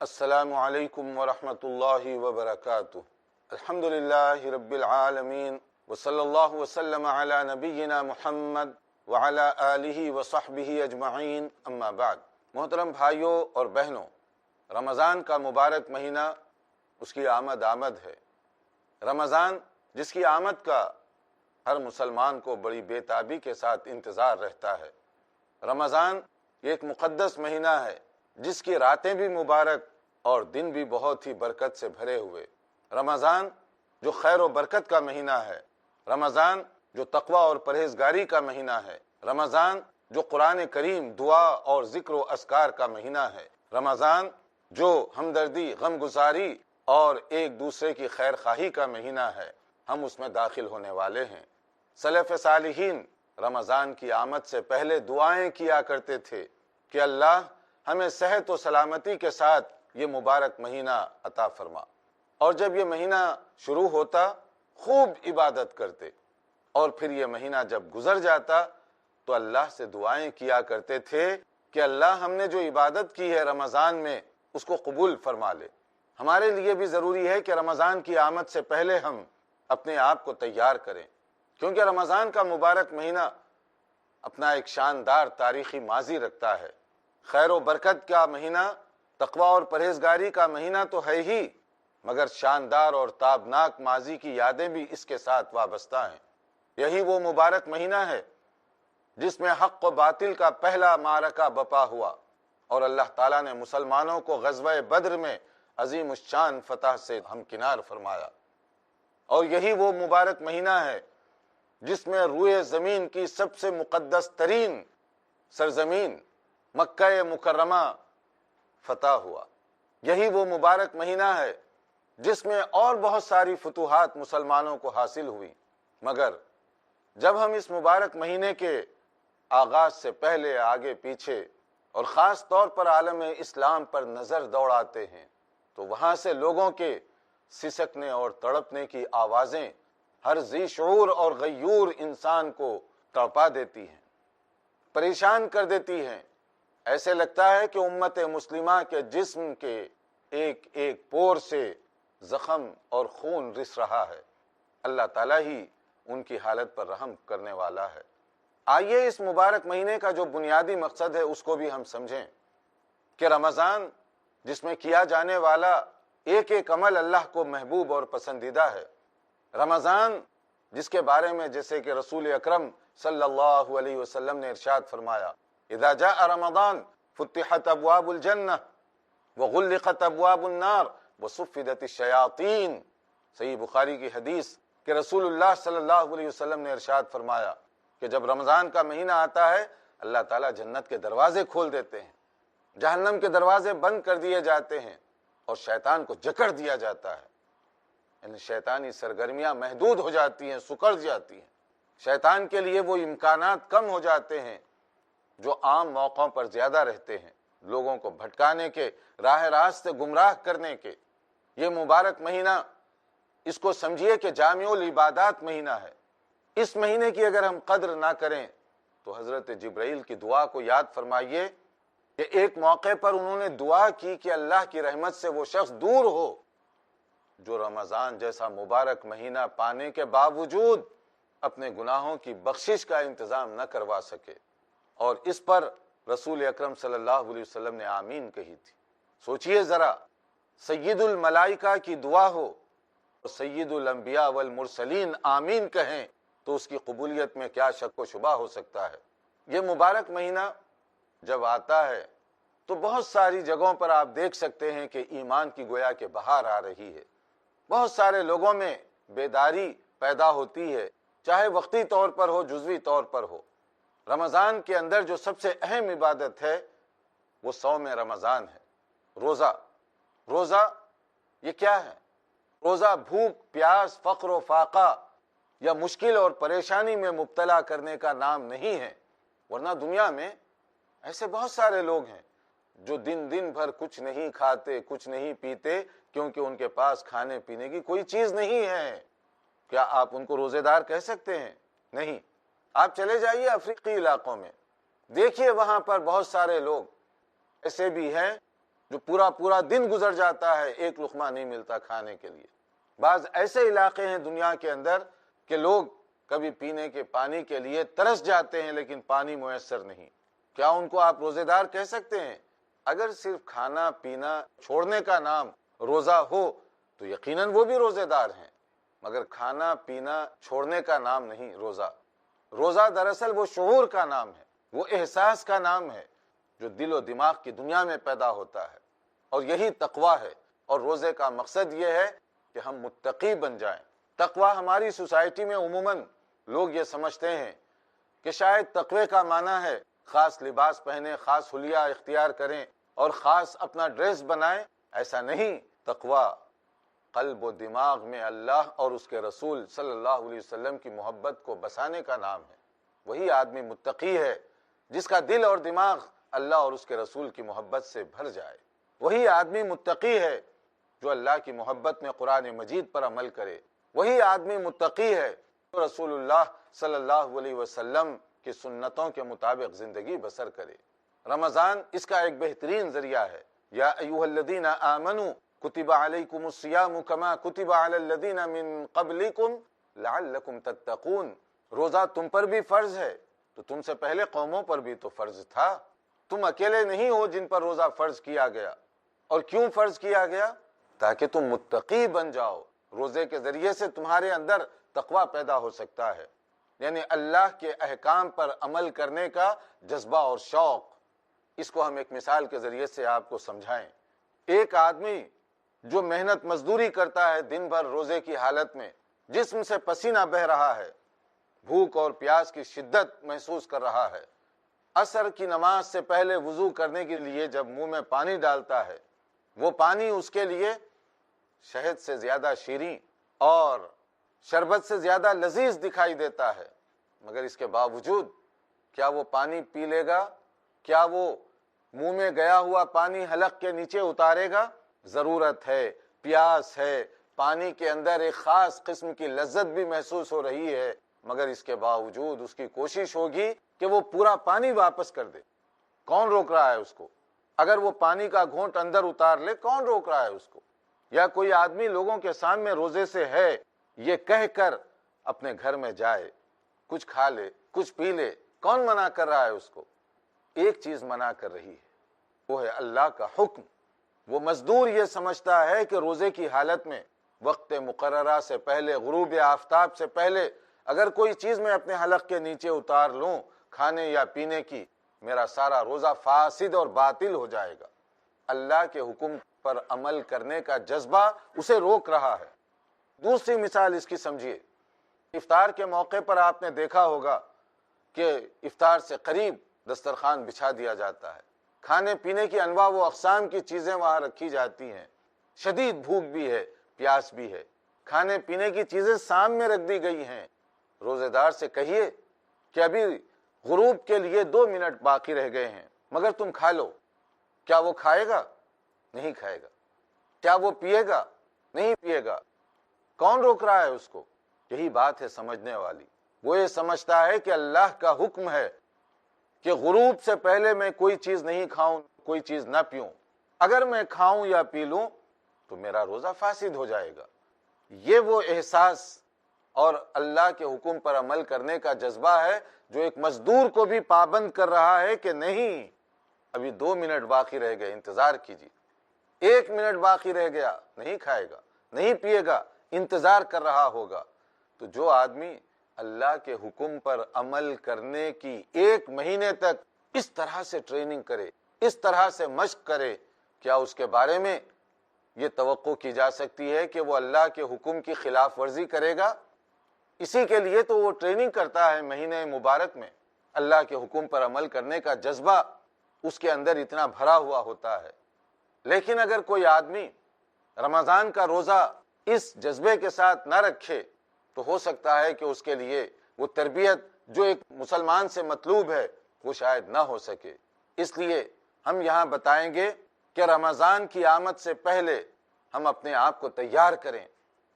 السلام علیکم ورحمۃ اللہ وبرکاتہ۔ الحمدللہ رب العالمین وصلی اللہ وسلم علی نبینا محمد وعلی آلہ وصحبہ اجمعین، اما بعد۔ محترم بھائیوں اور بہنوں، رمضان کا مبارک مہینہ، اس کی آمد ہے۔ رمضان جس کی آمد کا ہر مسلمان کو بڑی بے تابی کے ساتھ انتظار رہتا ہے۔ رمضان یہ ایک مقدس مہینہ ہے جس کی راتیں بھی مبارک اور دن بھی بہت ہی برکت سے بھرے ہوئے۔ رمضان جو خیر و برکت کا مہینہ ہے، رمضان جو تقوی اور پرہیزگاری کا مہینہ ہے، رمضان جو قرآن کریم، دعا اور ذکر و اذکار کا مہینہ ہے، رمضان جو ہمدردی، غم گزاری اور ایک دوسرے کی خیر خواہی کا مہینہ ہے، ہم اس میں داخل ہونے والے ہیں۔ سلف صالحین رمضان کی آمد سے پہلے دعائیں کیا کرتے تھے کہ اللہ ہمیں صحت و سلامتی کے ساتھ یہ مبارک مہینہ عطا فرما، اور جب یہ مہینہ شروع ہوتا خوب عبادت کرتے، اور پھر یہ مہینہ جب گزر جاتا تو اللہ سے دعائیں کیا کرتے تھے کہ اللہ ہم نے جو عبادت کی ہے رمضان میں اس کو قبول فرما لے۔ ہمارے لیے بھی ضروری ہے کہ رمضان کی آمد سے پہلے ہم اپنے آپ کو تیار کریں، کیونکہ رمضان کا مبارک مہینہ اپنا ایک شاندار تاریخی ماضی رکھتا ہے۔ خیر و برکت کا مہینہ، تقوی اور پرہیزگاری کا مہینہ تو ہے ہی، مگر شاندار اور تابناک ماضی کی یادیں بھی اس کے ساتھ وابستہ ہیں۔ یہی وہ مبارک مہینہ ہے جس میں حق و باطل کا پہلا معرکہ بپا ہوا اور اللہ تعالیٰ نے مسلمانوں کو غزوہ بدر میں عظیم الشان فتح سے ہمکنار فرمایا، اور یہی وہ مبارک مہینہ ہے جس میں روئے زمین کی سب سے مقدس ترین سرزمین مکہ مکرمہ فتح ہوا۔ یہی وہ مبارک مہینہ ہے جس میں اور بہت ساری فتوحات مسلمانوں کو حاصل ہوئی، مگر جب ہم اس مبارک مہینے کے آغاز سے پہلے آگے پیچھے اور خاص طور پر عالم اسلام پر نظر دوڑاتے ہیں تو وہاں سے لوگوں کے سسکنے اور تڑپنے کی آوازیں ہر ذی شعور اور غیور انسان کو تڑپا دیتی ہیں، پریشان کر دیتی ہیں۔ ایسے لگتا ہے کہ امت مسلمہ کے جسم کے ایک ایک پور سے زخم اور خون رس رہا ہے۔ اللہ تعالیٰ ہی ان کی حالت پر رحم کرنے والا ہے۔ آئیے اس مبارک مہینے کا جو بنیادی مقصد ہے اس کو بھی ہم سمجھیں کہ رمضان جس میں کیا جانے والا ایک ایک عمل اللہ کو محبوب اور پسندیدہ ہے، رمضان جس کے بارے میں جیسے کہ رسول اکرم صلی اللہ علیہ وسلم نے ارشاد فرمایا، اذا جاء رمضان فتحت ابواب الجنہ وغلقت ابواب النار وصفدت الشیاطین۔ صحیح بخاری کی حدیث کہ رسول اللہ صلی اللہ علیہ وسلم نے ارشاد فرمایا کہ جب رمضان کا مہینہ آتا ہے اللہ تعالیٰ جنت کے دروازے کھول دیتے ہیں، جہنم کے دروازے بند کر دیے جاتے ہیں، اور شیطان کو جکڑ دیا جاتا ہے، یعنی شیطانی سرگرمیاں محدود ہو جاتی ہیں، سکڑ جاتی ہیں۔ شیطان کے لیے وہ امکانات کم ہو جاتے ہیں جو عام موقعوں پر زیادہ رہتے ہیں، لوگوں کو بھٹکانے کے، راہ راست سے گمراہ کرنے کے۔ یہ مبارک مہینہ اس کو سمجھیے کہ جامع العبادات مہینہ ہے۔ اس مہینے کی اگر ہم قدر نہ کریں تو حضرت جبرائیل کی دعا کو یاد فرمائیے کہ ایک موقع پر انہوں نے دعا کی کہ اللہ کی رحمت سے وہ شخص دور ہو جو رمضان جیسا مبارک مہینہ پانے کے باوجود اپنے گناہوں کی بخشش کا انتظام نہ کروا سکے، اور اس پر رسول اکرم صلی اللہ علیہ وسلم نے آمین کہی تھی۔ سوچئے ذرا، سید الملائکہ کی دعا ہو، سید الانبیاء والمرسلین آمین کہیں تو اس کی قبولیت میں کیا شک و شبہ ہو سکتا ہے۔ یہ مبارک مہینہ جب آتا ہے تو بہت ساری جگہوں پر آپ دیکھ سکتے ہیں کہ ایمان کی گویا کہ بہار آ رہی ہے، بہت سارے لوگوں میں بیداری پیدا ہوتی ہے، چاہے وقتی طور پر ہو، جزوی طور پر ہو۔ رمضان کے اندر جو سب سے اہم عبادت ہے وہ صوم رمضان ہے، روزہ یہ کیا ہے؟ روزہ بھوک، پیاس، فقر و فاقہ یا مشکل اور پریشانی میں مبتلا کرنے کا نام نہیں ہے، ورنہ دنیا میں ایسے بہت سارے لوگ ہیں جو دن بھر کچھ نہیں کھاتے، کچھ نہیں پیتے، کیونکہ ان کے پاس کھانے پینے کی کوئی چیز نہیں ہے۔ کیا آپ ان کو روزے دار کہہ سکتے ہیں؟ نہیں۔ آپ چلے جائیے افریقی علاقوں میں، دیکھیے وہاں پر بہت سارے لوگ ایسے بھی ہیں جو پورا پورا دن گزر جاتا ہے، ایک لقمہ نہیں ملتا کھانے کے لیے۔ بعض ایسے علاقے ہیں دنیا کے اندر کہ لوگ کبھی پینے کے پانی کے لیے ترس جاتے ہیں لیکن پانی میسر نہیں۔ کیا ان کو آپ روزے دار کہہ سکتے ہیں؟ اگر صرف کھانا پینا چھوڑنے کا نام روزہ ہو تو یقیناً وہ بھی روزے دار ہیں، مگر کھانا پینا چھوڑنے کا نام نہیں روزہ۔ روزہ دراصل وہ شعور کا نام ہے، وہ احساس کا نام ہے جو دل و دماغ کی دنیا میں پیدا ہوتا ہے، اور یہی تقوی ہے۔ اور روزے کا مقصد یہ ہے کہ ہم متقی بن جائیں۔ تقوی ہماری سوسائٹی میں عموماً لوگ یہ سمجھتے ہیں کہ شاید تقوی کا معنی ہے خاص لباس پہنیں، خاص حلیہ اختیار کریں اور خاص اپنا ڈریس بنائیں۔ ایسا نہیں۔ تقوی قلب و دماغ میں اللہ اور اس کے رسول صلی اللہ علیہ وسلم کی محبت کو بسانے کا نام ہے۔ وہی آدمی متقی ہے جس کا دل اور دماغ اللہ اور اس کے رسول کی محبت سے بھر جائے۔ وہی آدمی متقی ہے جو اللہ کی محبت میں قرآن مجید پر عمل کرے۔ وہی آدمی متقی ہے جو رسول اللہ صلی اللہ علیہ وسلم کی سنتوں کے مطابق زندگی بسر کرے۔ رمضان اس کا ایک بہترین ذریعہ ہے۔ یا ایھا الذین آمنوا کتب علیکم الصیام کما کتب علی الذین من قبلکم لعلکم تتقون۔ روزہ تم پر بھی فرض ہے تو تم سے پہلے قوموں پر بھی تو فرض تھا۔ تم اکیلے نہیں ہو جن پر روزہ فرض کیا گیا۔ اور کیوں فرض کیا گیا؟ تاکہ تم متقی بن جاؤ۔ روزے کے ذریعے سے تمہارے اندر تقوی پیدا ہو سکتا ہے، یعنی اللہ کے احکام پر عمل کرنے کا جذبہ اور شوق۔ اس کو ہم ایک مثال کے ذریعے سے آپ کو سمجھائیں۔ ایک آدمی جو محنت مزدوری کرتا ہے دن بھر روزے کی حالت میں، جسم سے پسینہ بہہ رہا ہے، بھوک اور پیاس کی شدت محسوس کر رہا ہے، عصر کی نماز سے پہلے وضو کرنے کے لیے جب منہ میں پانی ڈالتا ہے، وہ پانی اس کے لیے شہد سے زیادہ شیریں اور شربت سے زیادہ لذیذ دکھائی دیتا ہے، مگر اس کے باوجود کیا وہ پانی پی لے گا؟ کیا وہ منہ میں گیا ہوا پانی حلق کے نیچے اتارے گا؟ ضرورت ہے، پیاس ہے، پانی کے اندر ایک خاص قسم کی لذت بھی محسوس ہو رہی ہے، مگر اس کے باوجود اس کی کوشش ہوگی کہ وہ پورا پانی واپس کر دے۔ کون روک رہا ہے اس کو؟ اگر وہ پانی کا گھونٹ اندر اتار لے، کون روک رہا ہے اس کو؟ یا کوئی آدمی لوگوں کے سامنے روزے سے ہے یہ کہہ کر اپنے گھر میں جائے، کچھ کھا لے، کچھ پی لے، کون منع کر رہا ہے اس کو؟ ایک چیز منع کر رہی ہے، وہ ہے اللہ کا حکم۔ وہ مزدور یہ سمجھتا ہے کہ روزے کی حالت میں وقت مقررہ سے پہلے، غروب آفتاب سے پہلے اگر کوئی چیز میں اپنے حلق کے نیچے اتار لوں کھانے یا پینے کی، میرا سارا روزہ فاسد اور باطل ہو جائے گا۔ اللہ کے حکم پر عمل کرنے کا جذبہ اسے روک رہا ہے۔ دوسری مثال اس کی سمجھیے۔ افطار کے موقع پر آپ نے دیکھا ہوگا کہ افطار سے قریب دسترخوان بچھا دیا جاتا ہے، کھانے پینے کی انواع و اقسام کی چیزیں وہاں رکھی جاتی ہیں، شدید بھوک بھی ہے، پیاس بھی ہے، کھانے پینے کی چیزیں سامنے رکھ دی گئی ہیں۔ روزے دار سے کہیے کہ ابھی غروب کے لیے 2 منٹ باقی رہ گئے ہیں، مگر تم کھا لو۔ کیا وہ کھائے گا؟ نہیں کھائے گا۔ کیا وہ پیے گا؟ نہیں پیے گا۔ کون روک رہا ہے اس کو؟ یہی بات ہے سمجھنے والی۔ وہ یہ سمجھتا ہے کہ اللہ کا حکم ہے کہ غروب سے پہلے میں کوئی چیز نہیں کھاؤں، کوئی چیز نہ پیوں۔ اگر میں کھاؤں یا پی لوں تو میرا روزہ فاسد ہو جائے گا۔ یہ وہ احساس اور اللہ کے حکم پر عمل کرنے کا جذبہ ہے جو ایک مزدور کو بھی پابند کر رہا ہے کہ نہیں، ابھی 2 منٹ باقی رہ گئے، انتظار کیجیے۔ 1 منٹ باقی رہ گیا، نہیں کھائے گا، نہیں پیے گا، انتظار کر رہا ہوگا۔ تو جو آدمی اللہ کے حکم پر عمل کرنے کی 1 مہینے تک اس طرح سے ٹریننگ کرے، اس طرح سے مشق کرے، کیا اس کے بارے میں یہ توقع کی جا سکتی ہے کہ وہ اللہ کے حکم کی خلاف ورزی کرے گا؟ اسی کے لیے تو وہ ٹریننگ کرتا ہے مہینے مبارک میں۔ اللہ کے حکم پر عمل کرنے کا جذبہ اس کے اندر اتنا بھرا ہوا ہوتا ہے۔ لیکن اگر کوئی آدمی رمضان کا روزہ اس جذبے کے ساتھ نہ رکھے تو ہو سکتا ہے کہ اس کے لیے وہ تربیت جو ایک مسلمان سے مطلوب ہے وہ شاید نہ ہو سکے۔ اس لیے ہم یہاں بتائیں گے کہ رمضان کی آمد سے پہلے ہم اپنے آپ کو تیار کریں،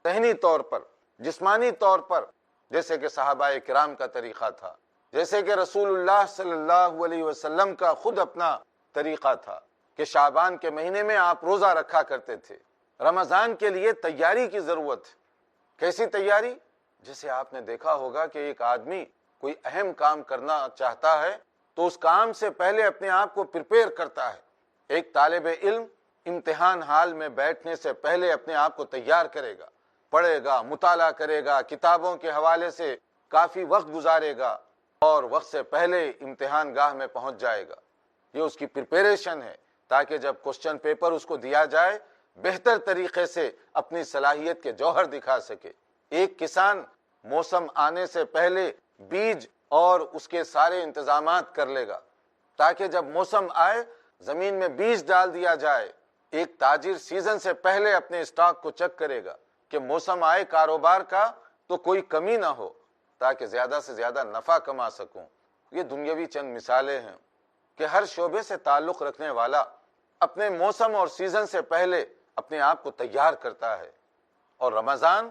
ذہنی طور پر، جسمانی طور پر، جیسے کہ صحابہ کرام کا طریقہ تھا، جیسے کہ رسول اللہ صلی اللہ علیہ وسلم کا خود اپنا طریقہ تھا کہ شعبان کے مہینے میں آپ روزہ رکھا کرتے تھے۔ رمضان کے لیے تیاری کی ضرورت ہے۔ کیسی تیاری؟ جیسے آپ نے دیکھا ہوگا کہ ایک آدمی کوئی اہم کام کرنا چاہتا ہے تو اس کام سے پہلے اپنے آپ کو پریپیئر کرتا ہے۔ ایک طالب علم امتحان ہال میں بیٹھنے سے پہلے اپنے آپ کو تیار کرے گا، پڑھے گا، مطالعہ کرے گا، کتابوں کے حوالے سے کافی وقت گزارے گا اور وقت سے پہلے امتحان گاہ میں پہنچ جائے گا۔ یہ اس کی پریپریشن ہے تاکہ جب کوسچن پیپر اس کو دیا جائے بہتر طریقے سے اپنی صلاحیت کے جوہر دکھا سکے۔ ایک کسان موسم آنے سے پہلے بیج اور اس کے سارے انتظامات کر لے گا تاکہ جب موسم آئے زمین میں بیج ڈال دیا جائے۔ ایک تاجر سیزن سے پہلے اپنے اسٹاک کو چیک کرے گا کہ موسم آئے کاروبار کا تو کوئی کمی نہ ہو تاکہ زیادہ سے زیادہ نفع کما سکوں۔ یہ دنیاوی چند مثالیں ہیں کہ ہر شعبے سے تعلق رکھنے والا اپنے موسم اور سیزن سے پہلے اپنے آپ کو تیار کرتا ہے۔ اور رمضان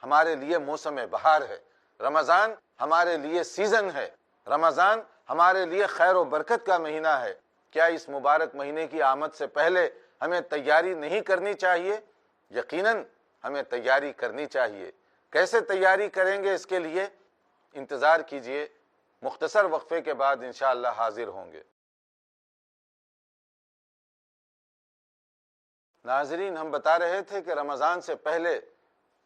ہمارے لیے موسم بہار ہے، رمضان ہمارے لیے سیزن ہے، رمضان ہمارے لیے خیر و برکت کا مہینہ ہے۔ کیا اس مبارک مہینے کی آمد سے پہلے ہمیں تیاری نہیں کرنی چاہیے؟ یقیناً ہمیں تیاری کرنی چاہیے۔ کیسے تیاری کریں گے اس کے لیے؟ انتظار کیجئے، مختصر وقفے کے بعد انشاءاللہ حاضر ہوں گے۔ ناظرین، ہم بتا رہے تھے کہ رمضان سے پہلے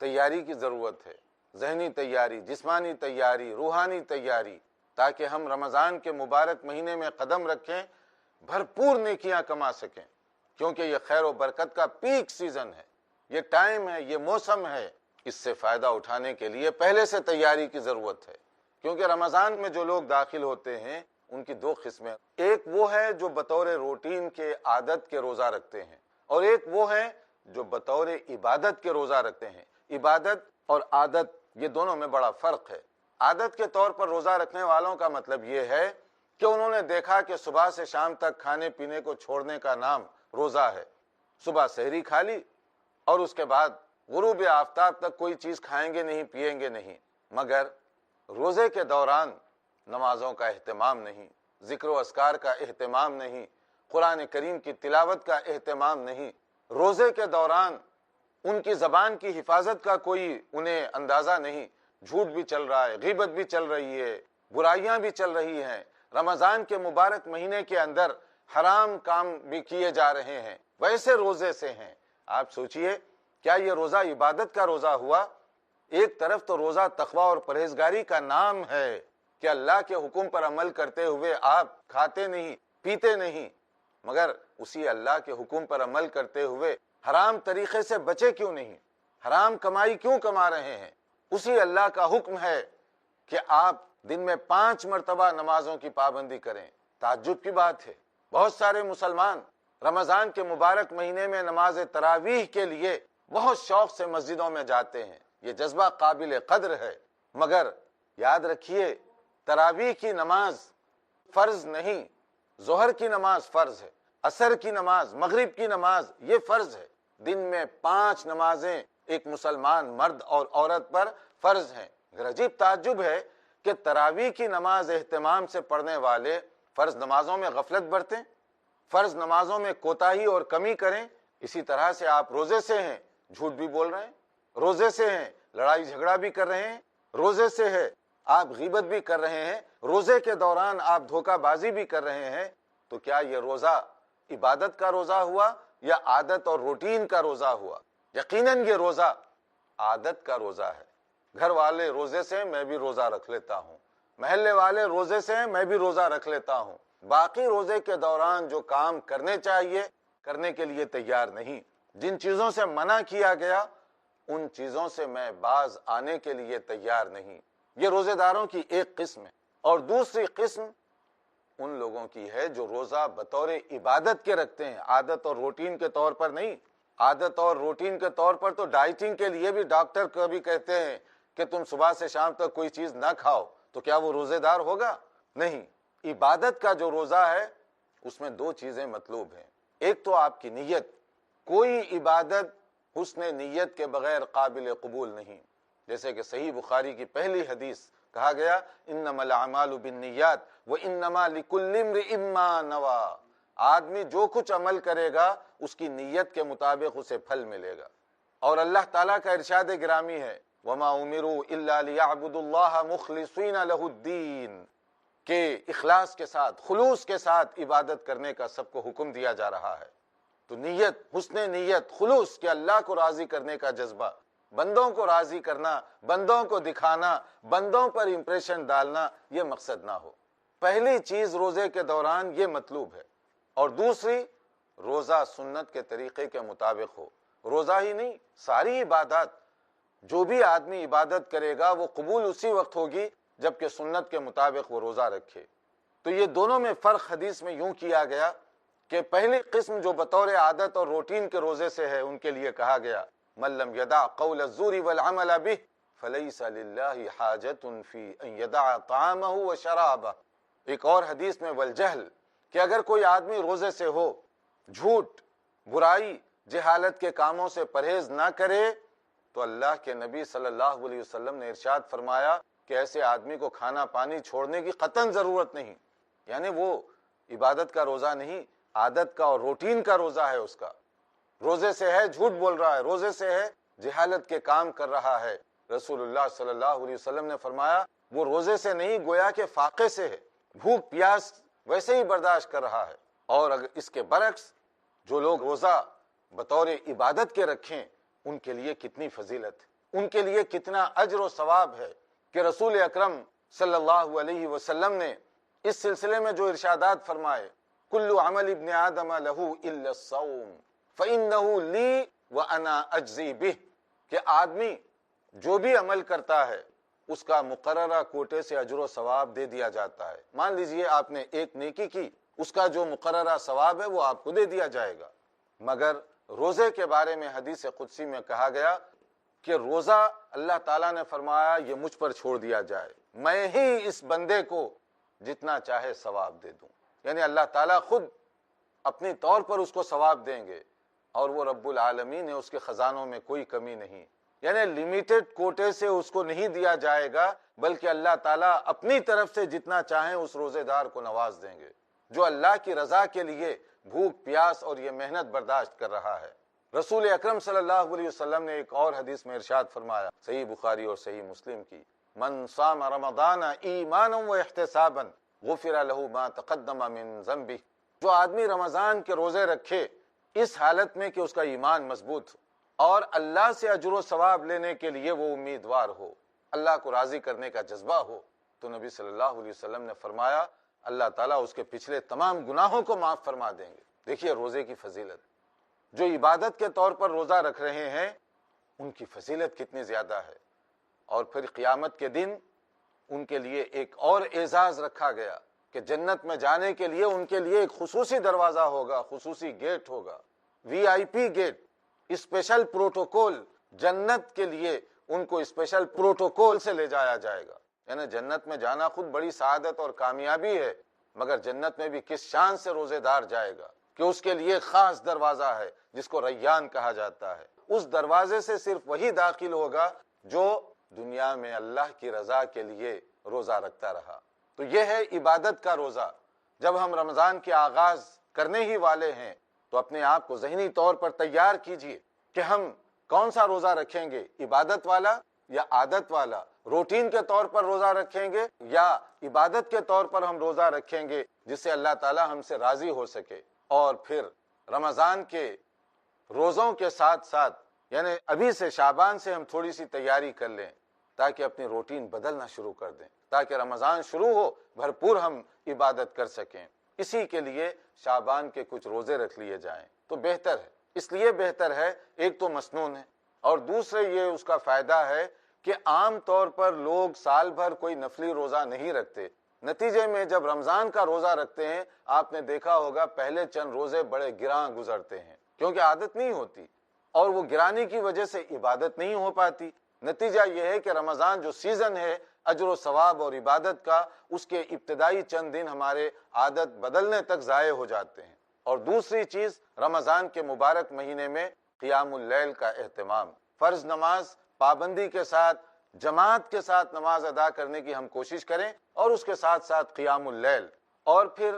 تیاری کی ضرورت ہے، ذہنی تیاری، جسمانی تیاری، روحانی تیاری، تاکہ ہم رمضان کے مبارک مہینے میں قدم رکھیں، بھرپور نیکیاں کما سکیں، کیونکہ یہ خیر و برکت کا پیک سیزن ہے، یہ ٹائم ہے، یہ موسم ہے۔ اس سے فائدہ اٹھانے کے لیے پہلے سے تیاری کی ضرورت ہے، کیونکہ رمضان میں جو لوگ داخل ہوتے ہیں ان کی دو قسمیں، ایک وہ ہے جو بطور روٹین کے عادت کے روزہ رکھتے ہیں، اور ایک وہ ہے جو بطور عبادت کے روزہ رکھتے ہیں۔ عبادت اور عادت یہ دونوں میں بڑا فرق ہے۔ عادت کے طور پر روزہ رکھنے والوں کا مطلب یہ ہے کہ انہوں نے دیکھا کہ صبح سے شام تک کھانے پینے کو چھوڑنے کا نام روزہ ہے۔ صبح سحری کھا لی اور اس کے بعد غروب آفتاب تک کوئی چیز کھائیں گے نہیں، پیئیں گے نہیں، مگر روزے کے دوران نمازوں کا اہتمام نہیں، ذکر و اذکار کا اہتمام نہیں، قرآن کریم کی تلاوت کا اہتمام نہیں۔ روزے کے دوران ان کی زبان کی حفاظت کا کوئی انہیں اندازہ نہیں، جھوٹ بھی چل رہا ہے، غیبت بھی چل رہی ہے، برائیاں بھی چل رہی ہیں۔ رمضان کے مبارک مہینے کے اندر حرام کام بھی کیے جا رہے ہیں، ویسے روزے سے ہیں۔ آپ سوچئے، کیا یہ روزہ عبادت کا روزہ ہوا؟ ایک طرف تو روزہ تقوی اور پرہیزگاری کا نام ہے کہ اللہ کے حکم پر عمل کرتے ہوئے آپ کھاتے نہیں، پیتے نہیں، مگر اسی اللہ کے حکم پر عمل کرتے ہوئے حرام طریقے سے بچے کیوں نہیں؟ حرام کمائی کیوں کما رہے ہیں؟ اسی اللہ کا حکم ہے کہ آپ دن میں 5 مرتبہ نمازوں کی پابندی کریں۔ تعجب کی بات ہے، بہت سارے مسلمان رمضان کے مبارک مہینے میں نماز تراویح کے لیے بہت شوق سے مسجدوں میں جاتے ہیں، یہ جذبہ قابل قدر ہے، مگر یاد رکھیے تراویح کی نماز فرض نہیں، ظہر کی نماز فرض ہے، عصر کی نماز، مغرب کی نماز یہ فرض ہے۔ دن میں 5 نمازیں ایک مسلمان مرد اور عورت پر فرض ہیں۔ اگر عجیب تعجب ہے کہ تراویح کی نماز اہتمام سے پڑھنے والے فرض نمازوں میں غفلت برتیں، فرض نمازوں میں کوتاہی اور کمی کریں۔ اسی طرح سے آپ روزے سے ہیں، جھوٹ بھی بول رہے ہیں، روزے سے ہیں، لڑائی جھگڑا بھی کر رہے ہیں، روزے سے ہے آپ غیبت بھی کر رہے ہیں، روزے کے دوران آپ دھوکہ بازی بھی کر رہے ہیں، تو کیا یہ روزہ عبادت کا روزہ ہوا یا عادت اور روٹین کا روزہ ہوا؟ یقیناً یہ روزہ عادت کا روزہ ہے۔ گھر والے روزے سے میں بھی روزہ رکھ لیتا ہوں، محلے والے روزے سے میں بھی روزہ رکھ لیتا ہوں، باقی روزے کے دوران جو کام کرنے چاہیے کرنے کے لیے تیار نہیں۔ جن چیزوں سے منع کیا گیا ان چیزوں سے میں باز آنے کے لیے تیار نہیں۔ یہ روزے داروں کی ایک قسم ہے، اور دوسری قسم ان لوگوں کی ہے جو روزہ بطور عبادت کے رکھتے ہیں، عادت اور روٹین کے طور پر نہیں۔ عادت اور روٹین کے طور پر تو ڈائٹنگ کے لیے بھی ڈاکٹر کبھی کہتے ہیں کہ تم صبح سے شام تک کوئی چیز نہ کھاؤ، تو کیا وہ روزے دار ہوگا؟ نہیں۔ عبادت کا جو روزہ ہے اس میں 2 چیزیں مطلوب ہیں۔ ایک تو آپ کی نیت، کوئی عبادت حسن نیت کے بغیر قابل قبول نہیں، جیسے کہ صحیح بخاری کی پہلی حدیث کہا گیا انما الاعمال بالنیات وانما لکل امرئ ما نوی، آدمی جو کچھ عمل کرے گا اس کی نیت کے مطابق اسے پھل ملے گا۔ اور اللہ تعالیٰ کا ارشاد گرامی ہے وَمَا أُمِرُوا إِلَّا لِيَعْبُدُوا اللَّهَ مُخْلِصِينَ لَهُ الدِّينَ، کہ اخلاص کے ساتھ، خلوص کے ساتھ عبادت کرنے کا سب کو حکم دیا جا رہا ہے۔ تو نیت، حسن نیت، خلوص کہ اللہ کو راضی کرنے کا جذبہ، بندوں کو راضی کرنا، بندوں کو دکھانا، بندوں پر امپریشن ڈالنا، یہ مقصد نہ ہو۔ پہلی چیز روزے کے دوران یہ مطلوب ہے، اور دوسری روزہ سنت کے طریقے کے مطابق ہو۔ روزہ ہی نہیں، ساری عبادات، جو بھی آدمی عبادت کرے گا وہ قبول اسی وقت ہوگی جبکہ سنت کے مطابق وہ روزہ رکھے۔ تو یہ دونوں میں فرق حدیث میں یوں کیا گیا کہ پہلی قسم جو بطور عادت اور روٹین کے روزے سے ہے، ان کے لیے کہا گیا من لم یدع قول الزور والعمل به فلیس للہ حاجت فی ان یدع طعامہ وشرابہ۔ ایک اور حدیث میں والجہل، کہ اگر کوئی آدمی روزے سے ہو، جھوٹ، برائی، جہالت کے کاموں سے پرہیز نہ کرے، تو اللہ کے نبی صلی اللہ علیہ وسلم نے ارشاد فرمایا کہ ایسے آدمی کو کھانا پانی چھوڑنے کی قطعاً ضرورت نہیں۔ یعنی وہ عبادت کا روزہ نہیں، عادت کا اور روٹین کا روزہ ہے اس کا۔ روزے سے ہے جھوٹ بول رہا ہے، روزے سے ہے جہالت کے کام کر رہا ہے۔ رسول اللہ صلی اللہ علیہ وسلم نے فرمایا وہ روزے سے نہیں، گویا کہ فاقے سے ہے، بھوک پیاس ویسے ہی برداشت کر رہا ہے۔ اور اگر اس کے برعکس جو لوگ روزہ بطور عبادت کے رکھیں، ان کے لیے کتنی فضیلت ہے، ان کے لیے کتنا اجر و ثواب ہے، کہ رسول اکرم صلی اللہ علیہ وسلم نے اس سلسلے میں جو ارشادات فرمائے کل عمل ابن آدم لہ الا الصوم فإنہ لی وأنا اجزی بہ، کہ آدمی جو بھی عمل کرتا ہے اس کا مقررہ کوٹے سے اجر و ثواب دے دیا جاتا ہے۔ مان لیجئے آپ نے ایک نیکی کی، اس کا جو مقررہ ثواب ہے وہ آپ کو دے دیا جائے گا۔ مگر روزے کے بارے میں حدیث قدسی میں کہا گیا کہ روزہ اللہ تعالیٰ نے فرمایا یہ مجھ پر چھوڑ دیا جائے، میں ہی اس بندے کو جتنا چاہے ثواب دے دوں۔ یعنی اللہ تعالیٰ خود اپنی طور پر اس کو ثواب دیں گے، اور وہ رب العالمین ہے، اس کے خزانوں میں کوئی کمی نہیں۔ یعنی لیمیٹڈ کوٹے سے اس کو نہیں دیا جائے گا، بلکہ اللہ تعالیٰ اپنی طرف سے جتنا چاہیں اس روزے دار کو نواز دیں گے جو اللہ کی رضا کے لیے بھوک پیاس اور یہ محنت برداشت کر رہا ہے۔ رسول اکرم صلی اللہ علیہ وسلم نے ایک اور حدیث میں ارشاد فرمایا، صحیح بخاری اور صحیح مسلم کی، من صام رمضان ایمانا و احتسابا غفر له ما تقدم من ذنبه، جو آدمی رمضان کے روزے رکھے اس حالت میں کہ اس کا ایمان مضبوط ہو اور اللہ سے اجر و ثواب لینے کے لیے وہ امیدوار ہو، اللہ کو راضی کرنے کا جذبہ ہو، تو نبی صلی اللہ علیہ وسلم نے فرمایا اللہ تعالیٰ اس کے پچھلے تمام گناہوں کو معاف فرما دیں گے۔ دیکھیے روزے کی فضیلت، جو عبادت کے طور پر روزہ رکھ رہے ہیں ان کی فضیلت کتنی زیادہ ہے۔ اور پھر قیامت کے دن ان کے لیے ایک اور اعزاز رکھا گیا کہ جنت میں جانے کے لیے ان کے لیے ایک خصوصی دروازہ ہوگا، خصوصی گیٹ ہوگا، وی آئی پی گیٹ، اسپیشل پروٹوکول، جنت کے لیے ان کو اسپیشل پروٹوکول سے لے جایا جائے گا۔ یعنی جنت میں جانا خود بڑی سعادت اور کامیابی ہے، مگر جنت میں بھی کس شان سے روزے دار جائے گا کہ اس کے لیے خاص دروازہ ہے جس کو ریان کہا جاتا ہے۔ اس دروازے سے صرف وہی داخل ہوگا جو دنیا میں اللہ کی رضا کے لیے روزہ رکھتا رہا۔ تو یہ ہے عبادت کا روزہ۔ جب ہم رمضان کے آغاز کرنے ہی والے ہیں تو اپنے آپ کو ذہنی طور پر تیار کیجئے کہ ہم کون سا روزہ رکھیں گے، عبادت والا یا عادت والا، روٹین کے طور پر روزہ رکھیں گے یا عبادت کے طور پر ہم روزہ رکھیں گے جس سے اللہ تعالی ہم سے راضی ہو سکے۔ اور پھر رمضان کے روزوں کے ساتھ ساتھ یعنی ابھی سے شعبان سے ہم تھوڑی سی تیاری کر لیں تاکہ اپنی روٹین بدلنا شروع کر دیں، تاکہ رمضان شروع ہو بھرپور ہم عبادت کر سکیں۔ اسی کے لیے شعبان کے کچھ روزے رکھ لیے جائیں تو بہتر ہے۔ اس لیے بہتر ہے، ایک تو مسنون ہے اور دوسرے یہ اس کا فائدہ ہے کہ عام طور پر لوگ سال بھر کوئی نفلی روزہ نہیں رکھتے، نتیجے میں جب رمضان کا روزہ رکھتے ہیں آپ نے دیکھا ہوگا پہلے چند روزے بڑے گراں گزرتے ہیں کیونکہ عادت نہیں ہوتی، اور وہ گرانی کی وجہ سے عبادت نہیں ہو پاتی۔ نتیجہ یہ ہے کہ رمضان جو سیزن ہے اجر و ثواب اور عبادت کا، اس کے ابتدائی چند دن ہمارے عادت بدلنے تک ضائع ہو جاتے ہیں۔ اور دوسری چیز، رمضان کے مبارک مہینے میں قیام اللیل کا اہتمام، فرض نماز پابندی کے ساتھ جماعت کے ساتھ نماز ادا کرنے کی ہم کوشش کریں، اور اس کے ساتھ ساتھ قیام اللیل، اور پھر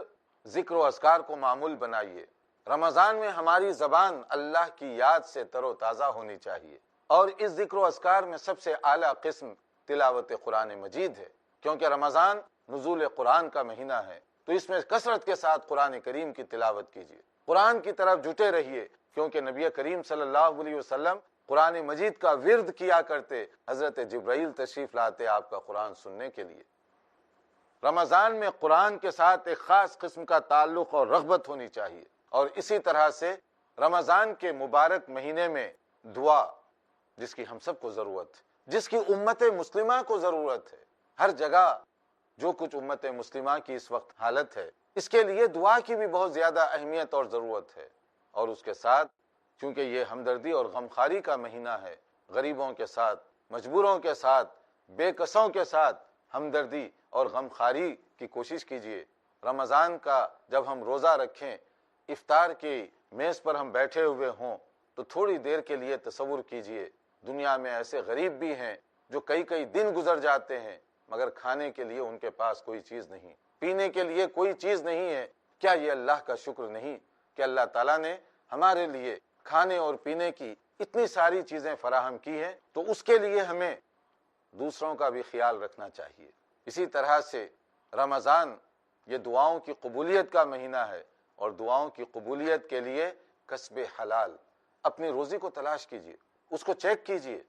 ذکر و اذکار کو معمول بنائیے۔ رمضان میں ہماری زبان اللہ کی یاد سے تر و تازہ ہونی چاہیے، اور اس ذکر و اذکار میں سب سے اعلیٰ قسم تلاوت قرآن مجید ہے، کیونکہ رمضان نزول قرآن کا مہینہ ہے، تو اس میں کثرت کے ساتھ قرآن کریم کی تلاوت کیجیے، قرآن کی طرف جٹے رہیے، کیونکہ نبی کریم صلی اللہ علیہ وسلم قرآن مجید کا ورد کیا کرتے، حضرت جبرائیل تشریف لاتے آپ کا قرآن سننے کے لیے۔ رمضان میں قرآن کے ساتھ ایک خاص قسم کا تعلق اور رغبت ہونی چاہیے، اور اسی طرح سے رمضان کے مبارک مہینے میں دعا، جس کی ہم سب کو ضرورت ہے، جس کی امت مسلمہ کو ضرورت ہے، ہر جگہ جو کچھ امت مسلمہ کی اس وقت حالت ہے، اس کے لیے دعا کی بھی بہت زیادہ اہمیت اور ضرورت ہے۔ اور اس کے ساتھ چونکہ یہ ہمدردی اور غمخواری کا مہینہ ہے، غریبوں کے ساتھ، مجبوروں کے ساتھ، بے کسوں کے ساتھ ہمدردی اور غمخواری کی کوشش کیجیے۔ رمضان کا جب ہم روزہ رکھیں، افطار کی میز پر ہم بیٹھے ہوئے ہوں، تو تھوڑی دیر کے لیے تصور کیجیے، دنیا میں ایسے غریب بھی ہیں جو کئی کئی دن گزر جاتے ہیں مگر کھانے کے لیے ان کے پاس کوئی چیز نہیں، پینے کے لیے کوئی چیز نہیں ہے۔ کیا یہ اللہ کا شکر نہیں کہ اللہ تعالیٰ نے ہمارے لیے کھانے اور پینے کی اتنی ساری چیزیں فراہم کی ہیں؟ تو اس کے لیے ہمیں دوسروں کا بھی خیال رکھنا چاہیے۔ اسی طرح سے رمضان یہ دعاؤں کی قبولیت کا مہینہ ہے، اور دعاؤں کی قبولیت کے لیے کسب حلال، اپنی روزی کو تلاش کیجیے، اس کو چیک کیجیے،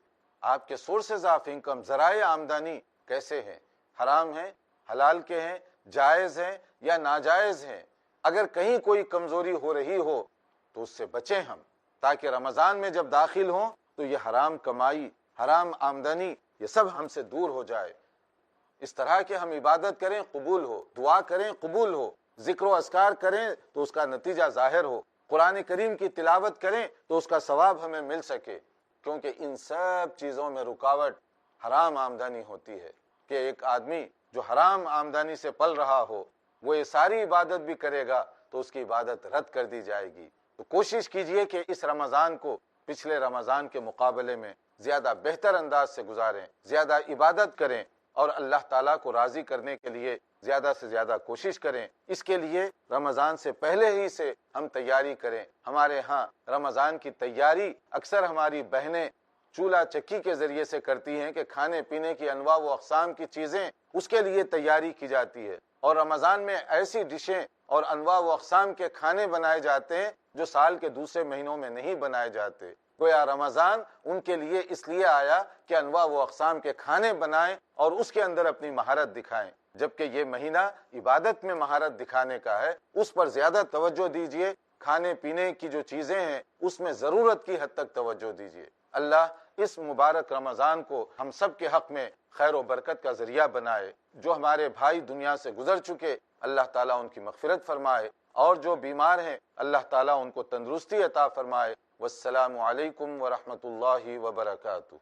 آپ کے سورسز آف انکم، ذرائع آمدنی کیسے ہیں، حرام ہیں، حلال کے ہیں، جائز ہیں یا ناجائز ہیں۔ اگر کہیں کوئی کمزوری ہو رہی ہو تو اس سے بچیں ہم، تاکہ رمضان میں جب داخل ہوں تو یہ حرام کمائی، حرام آمدنی یہ سب ہم سے دور ہو جائے۔ اس طرح کہ ہم عبادت کریں قبول ہو، دعا کریں قبول ہو، ذکر و اذکار کریں تو اس کا نتیجہ ظاہر ہو، قرآن کریم کی تلاوت کریں تو اس کا ثواب ہمیں مل سکے، کیونکہ ان سب چیزوں میں رکاوٹ حرام آمدنی ہوتی ہے، کہ ایک آدمی جو حرام آمدنی سے پل رہا ہو وہ یہ ساری عبادت بھی کرے گا تو اس کی عبادت رد کر دی جائے گی۔ تو کوشش کیجئے کہ اس رمضان کو پچھلے رمضان کے مقابلے میں زیادہ بہتر انداز سے گزاریں، زیادہ عبادت کریں، اور اللہ تعالیٰ کو راضی کرنے کے لیے زیادہ سے زیادہ کوشش کریں۔ اس کے لیے رمضان سے پہلے ہی سے ہم تیاری کریں۔ ہمارے ہاں رمضان کی تیاری اکثر ہماری بہنیں چولہا چکی کے ذریعے سے کرتی ہیں، کہ کھانے پینے کی انواع و اقسام کی چیزیں اس کے لیے تیاری کی جاتی ہے، اور رمضان میں ایسی ڈشیں اور انواع و اقسام کے کھانے بنائے جاتے ہیں جو سال کے دوسرے مہینوں میں نہیں بنائے جاتے۔ گویا رمضان ان کے لیے اس لیے آیا کہ انواع و اقسام کے کھانے بنائیں اور اس کے اندر اپنی مہارت دکھائیں، جبکہ یہ مہینہ عبادت میں مہارت دکھانے کا ہے۔ اس پر زیادہ توجہ دیجیے، کھانے پینے کی جو چیزیں ہیں اس میں ضرورت کی حد تک توجہ دیجیے۔ اللہ اس مبارک رمضان کو ہم سب کے حق میں خیر و برکت کا ذریعہ بنائے۔ جو ہمارے بھائی دنیا سے گزر چکے، اللہ تعالیٰ ان کی مغفرت فرمائے، اور جو بیمار ہیں اللہ تعالیٰ ان کو تندرستی عطا فرمائے۔ والسلام علیکم ورحمۃ اللہ وبرکاتہ۔